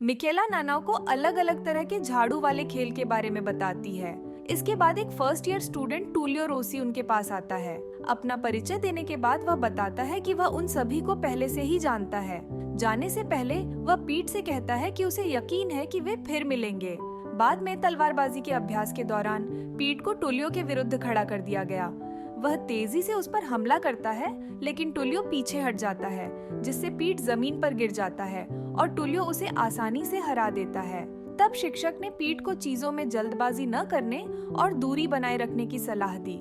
Michaela नानाओ को अलग अलग तरह के झाड़ू वाले खेल के बारे में बताती है। इसके बाद एक फर्स्ट ईयर स्टूडेंट टूलियो रोसी उनके पास आता है। अपना परिचय देने के बाद वह बताता है कि वह उन सभी को पहले से ही जानता है। जाने से पहले वह पीट से कहता है कि उसे यकीन है कि वे फिर मिलेंगे। बाद में तलवारबाजी के अभ्यास के दौरान पीट को टूलियो के विरुद्ध खड़ा कर दिया गया। वह तेजी से उस पर हमला करता है, लेकिन टूलियो पीछे हट जाता है, जिससे पीट जमीन पर गिर जाता है और टूलियो उसे आसानी से हरा देता है। तब शिक्षक ने पीट को चीजों में जल्दबाजी न करने और दूरी बनाए रखने की सलाह दी।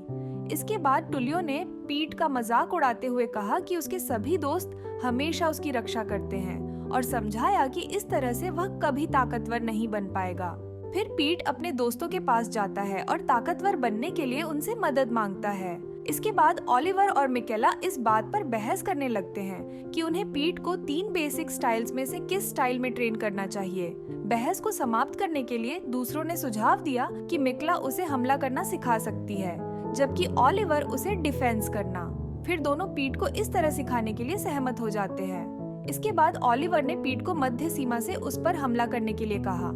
इसके बाद टूलियो ने पीट का मजाक उड़ाते हुए कहा कि उसके सभी दोस्त हमेशा उसकी रक्षा करते हैं और समझाया कि इस तरह से वह कभी ताकतवर नहीं बन पाएगा। फिर पीट अपने दोस्तों के पास जाता है और ताकतवर बनने के लिए उनसे मदद मांगता है। इसके बाद ओलिवर और मिकेला इस बात पर बहस करने लगते हैं कि उन्हें पीट को 3 बेसिक स्टाइल्स में से किस स्टाइल में ट्रेन करना चाहिए। बहस को समाप्त करने के लिए दूसरों ने सुझाव दिया कि मिकेला उसे हमला करना सिखा सकती है, जबकि ओलिवर उसे डिफेंस करना। फिर दोनों पीट को इस तरह सिखाने के लिए सहमत हो जाते हैं। इसके बाद ओलिवर ने पीट को मध्य सीमा से उस पर हमला करने के लिए कहा।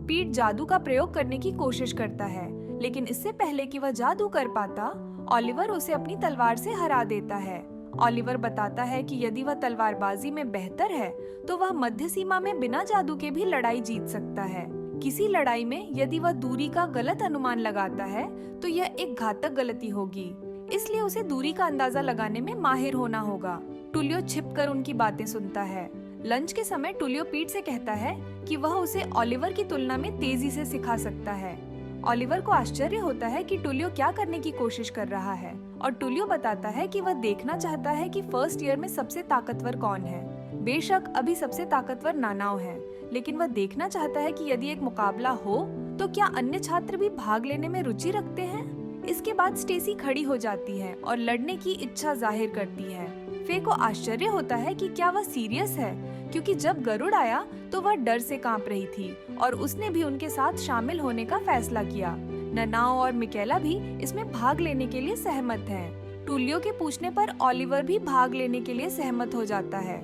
पीट जादू का प्रयोग करने की कोशिश करता है, लेकिन इससे पहले कि वह जादू कर पाता, ओलिवर उसे अपनी तलवार से हरा देता है। ओलिवर बताता है कि यदि वह तलवारबाजी में बेहतर है, तो वह मध्य सीमा में बिना जादू के भी लड़ाई जीत सकता है। किसी लड़ाई में यदि वह दूरी का गलत अनुमान लगाता है, तो यह एक घातक गलती होगी, इसलिए उसे दूरी का अंदाजा लगाने में माहिर होना होगा। टूलियो छिपकर उनकी बातें सुनता है। लंच के समय टूलियो पीट से कहता है कि वह उसे ओलिवर की तुलना में तेजी से सिखा सकता है। ओलिवर को आश्चर्य होता है कि टूलियो क्या करने की कोशिश कर रहा है, और टूलियो बताता है कि वह देखना चाहता है कि फर्स्ट ईयर में सबसे ताकतवर कौन है। बेशक अभी सबसे ताकतवर नानाओ है, लेकिन वह देखना चाहता है कि यदि एक मुकाबला हो तो क्या अन्य छात्र भी भाग लेने में रुचि रखते हैं। इसके बाद स्टेसी खड़ी हो जाती है और लड़ने की इच्छा जाहिर करती है। फे को आश्चर्य होता है कि क्या वह सीरियस है, क्योंकि जब गरुड़ आया तो वह डर से कांप रही थी और उसने भी उनके साथ शामिल होने का फैसला किया। ननाओ और मिकेला भी इसमें भाग लेने के लिए सहमत हैं। टूलियो के पूछने पर ओलिवर भी भाग लेने के लिए सहमत हो जाता है।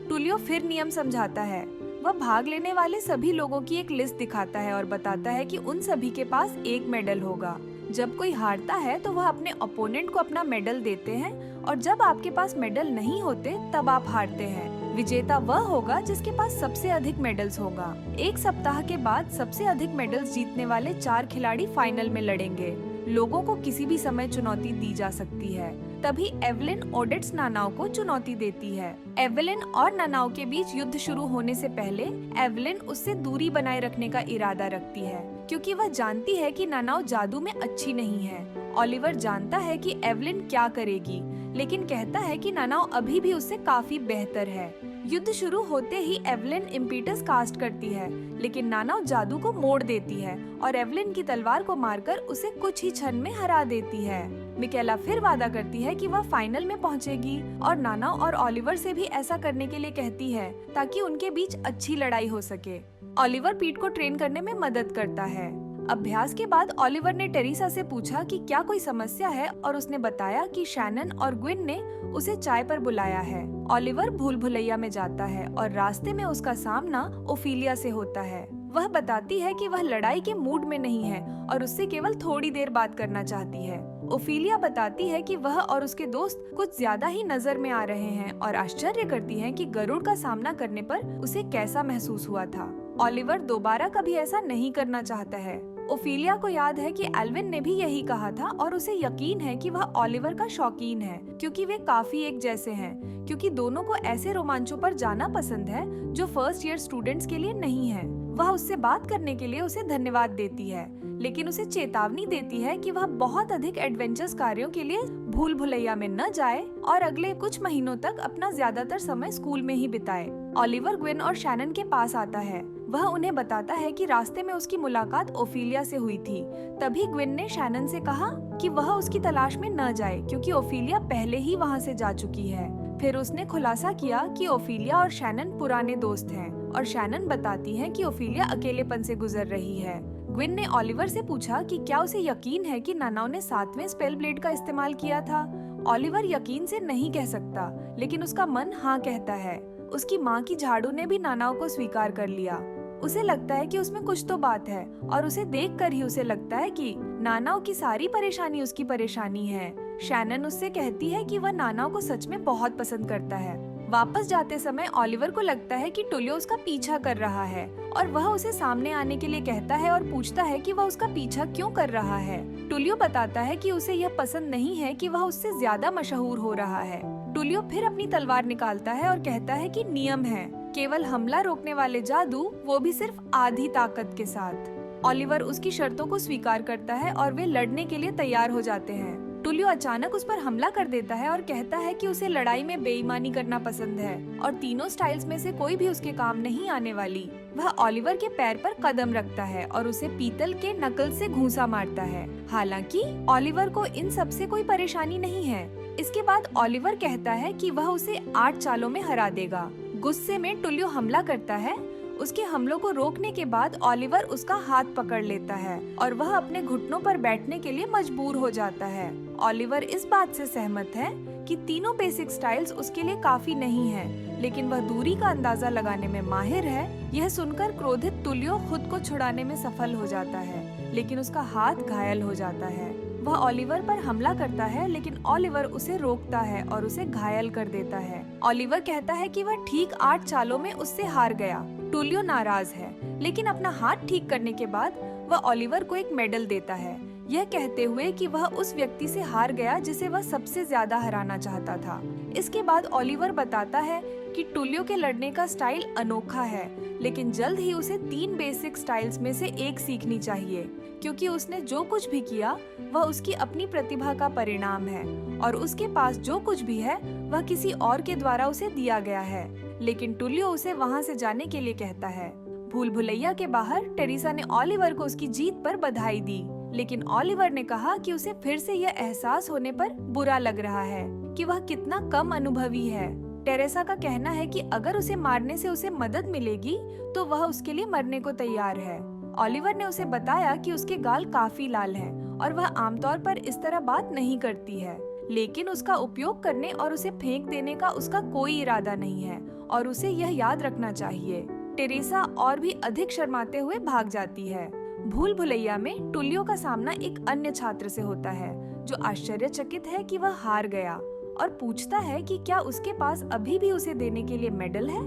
टूलियो फिर नियम समझाता है। वह भाग लेने वाले सभी लोगों की एक लिस्ट दिखाता है और बताता है कि उन सभी के पास एक मेडल होगा। जब कोई हारता है तो वह अपने ओपोनेंट को अपना मेडल देते हैं, और जब आपके पास मेडल नहीं होते तब आप हारते हैं। विजेता वह होगा जिसके पास सबसे अधिक मेडल्स होगा। एक सप्ताह के बाद सबसे अधिक मेडल्स जीतने वाले 4 खिलाड़ी फाइनल में लड़ेंगे। लोगों को किसी भी समय चुनौती दी जा सकती है। तभी एवलिन ओडेट्स नानाओ को चुनौती देती है। एवलिन और नानाओ के बीच युद्ध शुरू होने से पहले एवलिन उससे दूरी बनाए रखने का इरादा रखती है, क्योंकि वह जानती है कि नानाओ जादू में अच्छी नहीं है। ओलिवर जानता है कि एवलिन क्या करेगी, लेकिन कहता है कि नानाओ अभी भी उससे काफी बेहतर है। युद्ध शुरू होते ही एवलिन इम्पीटस कास्ट करती है, लेकिन नानाओ जादू को मोड़ देती है और एवलिन की तलवार को मारकर उसे कुछ ही क्षण में हरा देती है। मिकेला फिर वादा करती है कि वह फाइनल में पहुंचेगी और नानाओ और ओलिवर से भी ऐसा करने के लिए कहती है, ताकि उनके बीच अच्छी लड़ाई हो सके। ओलिवर पीट को ट्रेन करने में मदद करता है। अभ्यास के बाद ओलिवर ने टेरिसा से पूछा कि क्या कोई समस्या है, और उसने बताया कि शैनन और ग्विन ने उसे चाय पर बुलाया है। ओलिवर भूल भुलैया में जाता है और रास्ते में उसका सामना ओफिलिया से होता है। वह बताती है कि वह लड़ाई के मूड में नहीं है और उससे केवल थोड़ी देर बात करना चाहती है। ओफिलिया बताती है कि वह और उसके दोस्त कुछ ज्यादा ही नजर में आ रहे हैं और आश्चर्य करती है कि गरुड़ का सामना करने पर उसे कैसा महसूस हुआ था। ओलिवर दोबारा कभी ऐसा नहीं करना चाहता है। ओफिलिया को याद है कि एल्विन ने भी यही कहा था और उसे यकीन है कि वह ओलिवर का शौकीन है, क्योंकि वे काफी एक जैसे हैं, क्योंकि दोनों को ऐसे रोमांचों पर जाना पसंद है जो फर्स्ट ईयर स्टूडेंट्स के लिए नहीं है। वह उससे बात करने के लिए उसे धन्यवाद देती है, लेकिन उसे चेतावनी देती है कि वह बहुत अधिक एडवेंचर्स कार्यों के लिए भूल भुलैया में न जाए और अगले कुछ महीनों तक अपना ज्यादातर समय स्कूल में ही बिताए। ओलिवर ग्विन और शैनन के पास आता है। वह उन्हें बताता है कि रास्ते में उसकी मुलाकात ओफिलिया से हुई थी। तभी ग्विन ने शैनन से कहा कि वह उसकी तलाश में न जाए, क्योंकि ओफिलिया पहले ही वहां से जा चुकी है। फिर उसने खुलासा किया कि ओफिलिया और शैनन पुराने दोस्त हैं, और शैनन बताती है कि ओफिलिया अकेलेपन से गुजर रही है। ग्विन ने ओलिवर से पूछा कि क्या उसे यकीन है कि नानाओ ने 7वें स्पेल ब्लेड का इस्तेमाल किया था। ओलिवर यकीन से नहीं कह सकता, लेकिन उसका मन हाँ कहता है। उसकी माँ की झाड़ू ने भी नानाओ को स्वीकार कर लिया। उसे लगता है कि उसमें कुछ तो बात है और उसे देखकर ही उसे लगता है कि नानाओ की सारी परेशानी उसकी परेशानी है। शैनन उससे कहती है कि वह नानाओ को सच में बहुत पसंद करता है। वापस जाते समय ओलिवर को लगता है कि टुलियो उसका पीछा कर रहा है और वह उसे सामने आने के लिए कहता है और पूछता है कि वह उसका पीछा क्यों कर रहा है। टुलियो बताता है कि उसे यह पसंद नहीं है कि वह उससे ज्यादा मशहूर हो रहा है। टुलियो फिर अपनी तलवार निकालता है और कहता है कि नियम है, केवल हमला रोकने वाले जादू, वो भी सिर्फ आधी ताकत के साथ। ओलिवर उसकी शर्तों को स्वीकार करता है और वे लड़ने के लिए तैयार हो जाते हैं। टुलियो अचानक उस पर हमला कर देता है और कहता है कि उसे लड़ाई में बेईमानी करना पसंद है और तीनों स्टाइल्स में से कोई भी उसके काम नहीं आने वाली। वह ओलिवर के पैर पर कदम रखता है और उसे पीतल के नकल से घूंसा मारता है। हालांकि ओलिवर को इन सब से कोई परेशानी नहीं है। इसके बाद ओलिवर कहता है कि वह उसे 8 चालों में हरा देगा। गुस्से में टुलियो हमला करता है। उसके हमलों को रोकने के बाद ओलिवर उसका हाथ पकड़ लेता है और वह अपने घुटनों पर बैठने के लिए मजबूर हो जाता है। ओलिवर इस बात से सहमत है कि तीनों बेसिक स्टाइल्स उसके लिए काफी नहीं हैं, लेकिन वह दूरी का अंदाजा लगाने में माहिर है। यह सुनकर क्रोधित टुलियो खुद को छुड़ाने में सफल हो जाता है, लेकिन उसका हाथ घायल हो जाता है। वह ओलिवर पर हमला करता है, लेकिन ओलिवर उसे रोकता है और उसे घायल कर देता है। ओलिवर कहता है कि वह ठीक 8 चालों में उससे हार गया। टुलियो नाराज है, लेकिन अपना हाथ ठीक करने के बाद वह ओलिवर को एक मेडल देता है, यह कहते हुए कि वह उस व्यक्ति से हार गया जिसे वह सबसे ज्यादा हराना चाहता था। इसके बाद ओलिवर बताता है कि टुलियो के लड़ने का स्टाइल अनोखा है, लेकिन जल्द ही उसे 3 बेसिक स्टाइल्स में से एक सीखनी चाहिए, क्योंकि उसने जो कुछ भी किया वह उसकी अपनी प्रतिभा का परिणाम है और उसके पास जो कुछ भी है वह किसी और के द्वारा उसे दिया गया है। लेकिन टुलियो उसे वहाँ से जाने के लिए कहता है। भूल भुलैया के बाहर टेरेसा ने ओलिवर को उसकी जीत पर बधाई दी, लेकिन ओलिवर ने कहा कि उसे फिर से यह एहसास होने पर बुरा लग रहा है कि वह कितना कम अनुभवी है। टेरेसा का कहना है कि अगर उसे मारने से उसे मदद मिलेगी तो वह उसके लिए मरने को तैयार है। ओलिवर ने उसे बताया कि उसके गाल काफी लाल हैं और वह आमतौर पर इस तरह बात नहीं करती है, लेकिन उसका उपयोग करने और उसे फेंक देने का उसका कोई इरादा नहीं है और उसे यह याद रखना चाहिए। टेरेसा और भी अधिक शर्माते हुए भाग जाती है। भूल भुलैया में टुलियो का सामना एक अन्य छात्र से होता है जो आश्चर्यचकित है कि वह हार गया और पूछता है कि क्या उसके पास अभी भी उसे देने के लिए मेडल है।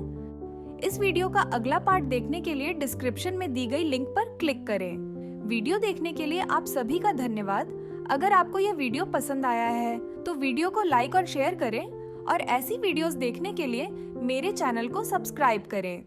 इस वीडियो का अगला पार्ट देखने के लिए डिस्क्रिप्शन में दी गई लिंक पर क्लिक करें। वीडियो देखने के लिए आप सभी का धन्यवाद। अगर आपको यह वीडियो पसंद आया है तो वीडियो को लाइक और शेयर करें और ऐसी वीडियोस देखने के लिए मेरे चैनल को सब्सक्राइब करें।